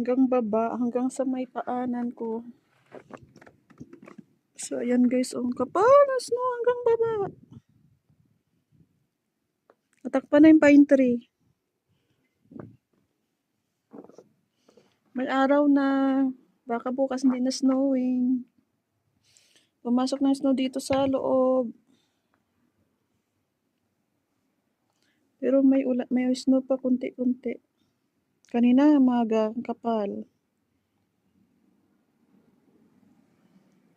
hanggang baba, hanggang sa may paanan ko. So, ayan guys, ang kapal na snow hanggang baba. Natakpan na yung pine tree. May araw na, baka bukas hindi na snowing. Pumasok ng snow dito sa loob. Pero may snow pa kunti-kunti. Kanina, maga, ang kapal.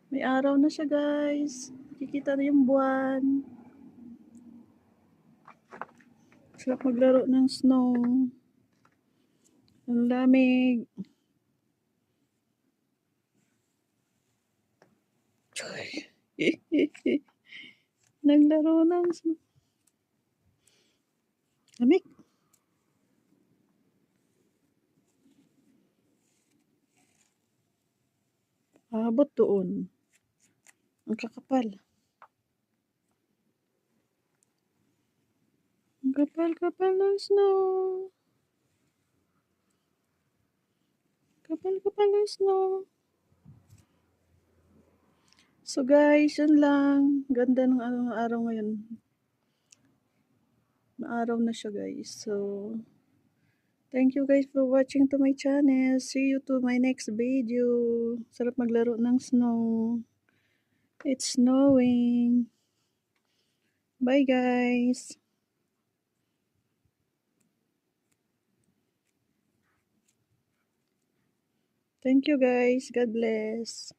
May araw na siya guys. Kikita na yung buwan. Sarap maglaro ng snow. Ang lamig. Naglaro ng snow. Lamig. Abot doon. Ang kakapal. Ang kapal-kapal ng snow. Kapal-kapal ng snow. So guys, yun lang. Ganda ng araw ngayon. Maaraw na siya guys. So, thank you guys for watching to my channel. See you to my next video. Sarap maglaro ng snow. It's snowing. Bye guys. Thank you guys. God bless.